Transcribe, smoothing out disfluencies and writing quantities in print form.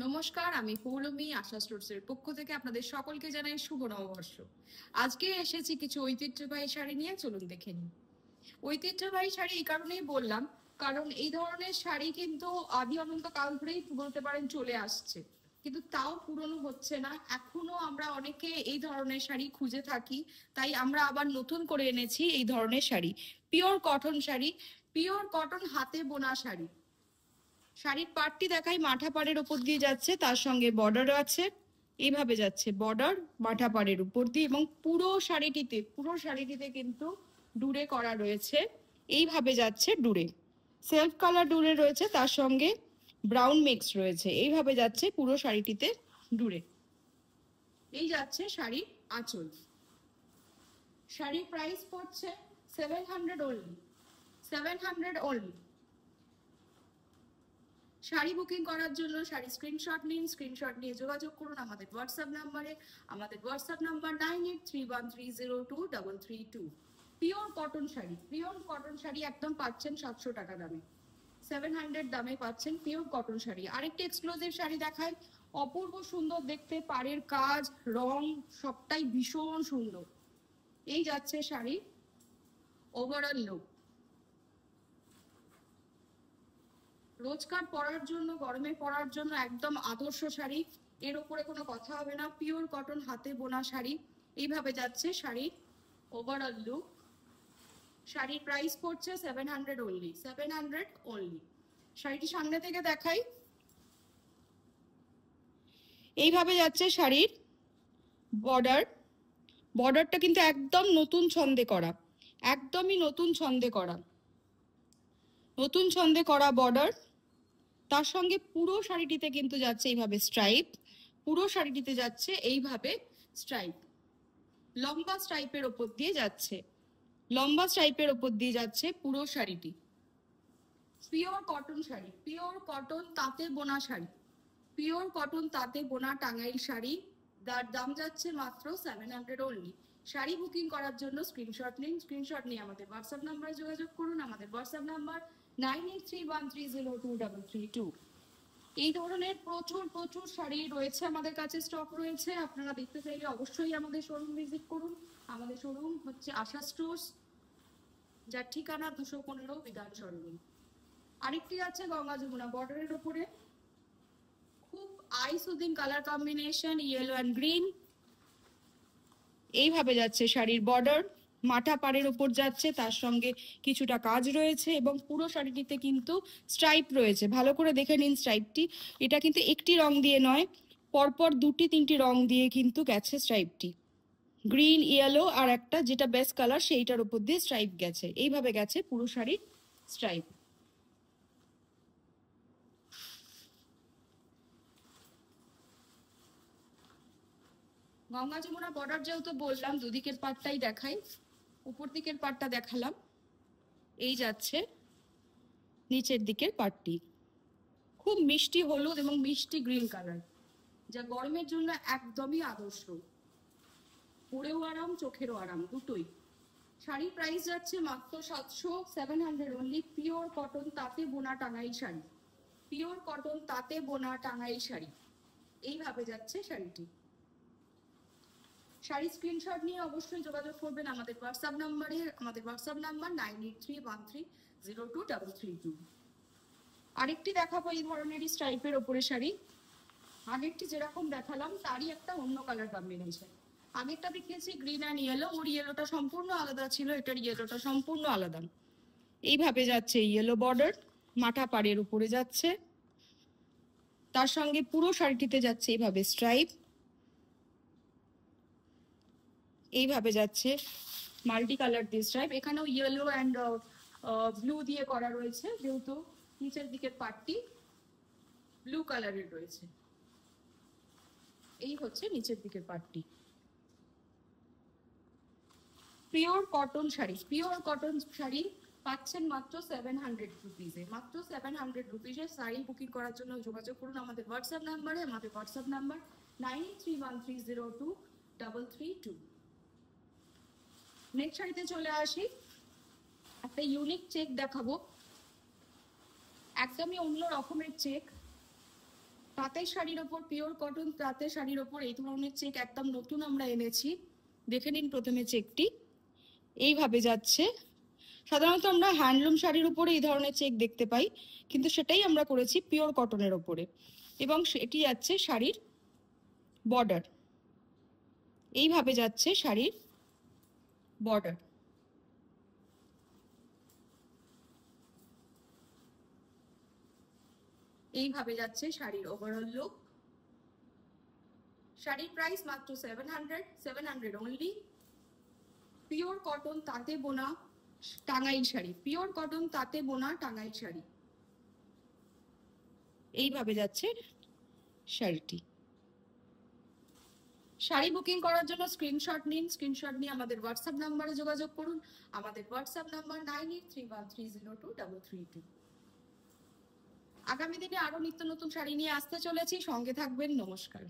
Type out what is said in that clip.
নমস্কার, আমি পৌলমী। আশা স্টোরসের পক্ষ থেকে আপনাদের সকলকে জানাই শুভ নববর্ষ। আজকে এসেছি কিছু ঐতিহ্যবাহী শাড়ি নিয়ে, চলুন দেখে নিই। ঐতিহ্যবাহী শাড়ি এই কারণেই বললাম, কারণ এই ধরনের শাড়ি কিন্তু আদি অনন্ত কাল ধরেই বলতে পারেন চলে আসছে, কিন্তু তাও পুরনো হচ্ছে না। এখনো আমরা অনেকে এই ধরনের শাড়ি খুঁজে থাকি, তাই আমরা আবার নতুন করে এনেছি এই ধরনের sari. Pure cotton sari, pure cotton হাতে বোনা শাড়ি। শাড়ির পাড়টি দেখাই, মাঠা পাড়ের উপর দিয়ে যাচ্ছে, তার সঙ্গে বর্ডার আছে। এইভাবে যাচ্ছে বর্ডার মাঠা পাড়ের উপর দিয়ে, এবং পুরো শাড়িটিতে কিন্তু ডুরে করা রয়েছে। এইভাবে যাচ্ছে ডুরে, সেলফ কালার ডুরে রয়েছে, তার সঙ্গে ব্রাউন মিক্স রয়েছে। এইভাবে যাচ্ছে পুরো শাড়িটিতে ডুরে। এই যাচ্ছে শাড়ির আঁচল। শাড়ির প্রাইস পড়ছে 700 অনলি, 700 অনলি। শাড়ি বুকিং করার জন্য শাড়ি স্ক্রিনশট নিন, স্ক্রিনশট নিয়ে যোগাযোগ করুন আমাদের হোয়াটসঅ্যাপ নাম্বারে। আমাদের WhatsApp number 9831302332। Pure cotton sari, pure cotton sari একদম পাচ্ছেন 700 টাকা দামে, 700 দামে পাচ্ছেন পিওর কটন শাড়ি। আরেকটি এক্সক্লুসিভ শাড়ি দেখাই, অপূর্ব সুন্দর দেখতে, পাড়ের কাজ, রং সবটাই ভীষণ সুন্দর। এই যাচ্ছে শাড়ি ওভারঅল লুক। রোজকার পরার জন্য, গরমে পরার জন্য একদম আদর্শ শাড়ি, এর উপরে কোনো কথা হবে না। পিওর কটন হাতে বোনা শাড়ি। এইভাবে যাচ্ছে শাড়ির ওভারঅল লুক। শাড়ির প্রাইস পড়ছে 700 অনলি, 700 অনলি। শাড়িটি সামনে থেকে দেখাই। এইভাবে যাচ্ছে শাড়ির বর্ডার। বর্ডারটা কিন্তু একদম নতুন ছন্দে করা, একদমই নতুন ছন্দে করা, নতুন ছন্দে করা বর্ডার। তার সঙ্গে পুরো শাড়িটিতে কিন্তু যাচ্ছে এইভাবে স্ট্রাইপ, পুরো শাড়িটিতে যাচ্ছে এইভাবে স্ট্রাইপ, লম্বা স্ট্রাইপের ওপর দিয়ে যাচ্ছে, লম্বা স্ট্রাইপের ওপর দিয়ে যাচ্ছে পুরো শাড়িটি। Pure cotton sari, pure cotton তাঁতে বোনা শাড়ি, পিওর কটন তাঁতে বোনা টাঙ্গাইল শাড়ি। তার দাম যাচ্ছে মাত্র 700 অনলি। শাড়ি বুকিং করার জন্য স্ক্রিনশট নিন, স্ক্রিনশট নিয়ে আমাদের হোয়াটসঅ্যাপ নাম্বারে যোগাযোগ করুন। আমাদের হোয়াটসঅ্যাপ নাম্বার 9831302332। এই ধরনের প্রচুর প্রচুর শাড়ি রয়েছে আমাদের কাছে, স্টক রয়েছে। আপনারা দেখতে চাইলে অবশ্যই আমাদের শোরুম ভিজিট করুন। আমাদের শোরুম হচ্ছে আশা স্টোর্স, যার ঠিকানা 215 বিধান সরণি। আরেকটি আছে গঙ্গা যমুনা বর্ডারের উপরে, খুব I soothing colour combination, yellow and green. এইভাবে যাচ্ছে শাড়ির বর্ডার, মাথা পাড়ের উপর যাচ্ছে, তার সঙ্গে কিছুটা কাজ রয়েছে, এবং পুরো শাড়িটিতে কিন্তু স্ট্রাইপ রয়েছে। ভালো করে দেখে নিন স্ট্রাইপটি, এটা কিন্তু একটি রং দিয়ে নয়, পরপর দুটি তিনটি রং দিয়ে কিন্তু গেছে স্ট্রাইপটি। গ্রিন, ইয়েলো আর একটা যেটা বেস্ট কালার সেইটার উপর দিয়ে স্ট্রাইপ গেছে। এইভাবে গেছে পুরো শাড়ির স্ট্রাইপ। গঙ্গা যমুনা বর্ডার যেহেতু বললাম, দুদিকের পাটটাই দেখাই। উপর দিকের পাটটা দেখালাম, এই যাচ্ছে নিচের দিকের পাটটি। খুব মিষ্টি হলুদ এবং মিষ্টি গ্রিন কালার, যা গরমের জন্য একদমই আদর্শ। পরেও আরাম, চোখেরও আরাম, দুটোই। শাড়ির প্রাইস যাচ্ছে মাত্র 700 অনলি। পিওর কটন তাঁতে বোনা টাঙ্গাইল শাড়ি, পিওর কটন তাঁতে বোনা টাঙ্গাইল শাড়ি। এইভাবে যাচ্ছে শাড়িটি। শাড়ি স্ক্রিনশট নিয়ে অবশ্যই যোগাযোগ করবেন আমাদের হোয়াটসঅ্যাপ নাম্বারে। আমাদের হোয়াটসঅ্যাপ নাম্বার 9831302332। আরেকটি দেখাবো এই ধরনেরই স্ট্রাইপের ওপরে শাড়ি। আগেরটি যেরকম দেখালাম তারই একটা অন্য কালার কম্বিনেশন। আগেরটা দেখিয়েছি গ্রিন অ্যান্ড ইয়েলো, ওর ইয়েলোটা সম্পূর্ণ আলাদা ছিল, এটার ইয়েলোটা সম্পূর্ণ আলাদা। এইভাবে যাচ্ছে ইয়েলো বর্ডার, মাথা পাড়ের উপরে যাচ্ছে, তার সঙ্গে পুরো শাড়িটিতে যাচ্ছে এইভাবে স্ট্রাইপ। এইভাবে যাচ্ছে মাল্টি কালার দিয়ে স্ট্রাইপ, এখানেও ইয়েলো অ্যান্ড ব্লু দিয়ে করা রয়েছে, যেহেতু নিচের দিকের পার্টটি ব্লু কালারের রয়েছে। এই হচ্ছে নিচের দিকের পার্টটি। Pure cotton sari, pure cotton sari পাচ্ছেন মাত্র 700 রুপিজে, মাত্র 700 রুপিজে। শাড়ি বুকিং করার জন্য যোগাযোগ করুন আমাদের হোয়াটসঅ্যাপ নাম্বারে। আমাদের হোয়াটসঅ্যাপ নাম্বার 9831302332। নেক্সট শাড়িতে চলে আসি। একটা ইউনিক চেক দেখাবো, একদমই অন্য রকমের চেক। তাঁতের শাড়ির ওপর, পিওর কটন তাঁতের শাড়ির ওপর এই ধরনের চেক একদম নতুন আমরা এনেছি। দেখে নিন প্রথমে চেকটি এইভাবে যাচ্ছে। সাধারণত আমরা হ্যান্ডলুম শাড়ির উপরে এই ধরনের চেক দেখতে পাই, কিন্তু সেটাই আমরা করেছি পিওর কটনের ওপরে। এবং এটি যাচ্ছে শাড়ির বর্ডার, এইভাবে যাচ্ছে শাড়ির বর্ডার। এইভাবে যাচ্ছে শাড়ির ওভারঅল লুক। শাড়ির প্রাইস মাত্র 700 অনলি। পিওর কটন তাঁতে বোনা টাঙ্গাইল শাড়ি, পিওর কটন তাঁতে বোনা টাঙ্গাইল শাড়ি। এইভাবে যাচ্ছে শাড়িটি। শাড়ি বুকিং করার জন্য স্ক্রিনশট নিন, স্ক্রিনশট নিয়ে আমাদের হোয়াটসঅ্যাপ নাম্বারে যোগাযোগ করুন। আমাদের হোয়াটসঅ্যাপ নাম্বার 9831302332। আগামী দিনে আরো নিত্য নতুন শাড়ি নিয়ে আসতে চলেছি, সঙ্গে থাকবেন। নমস্কার।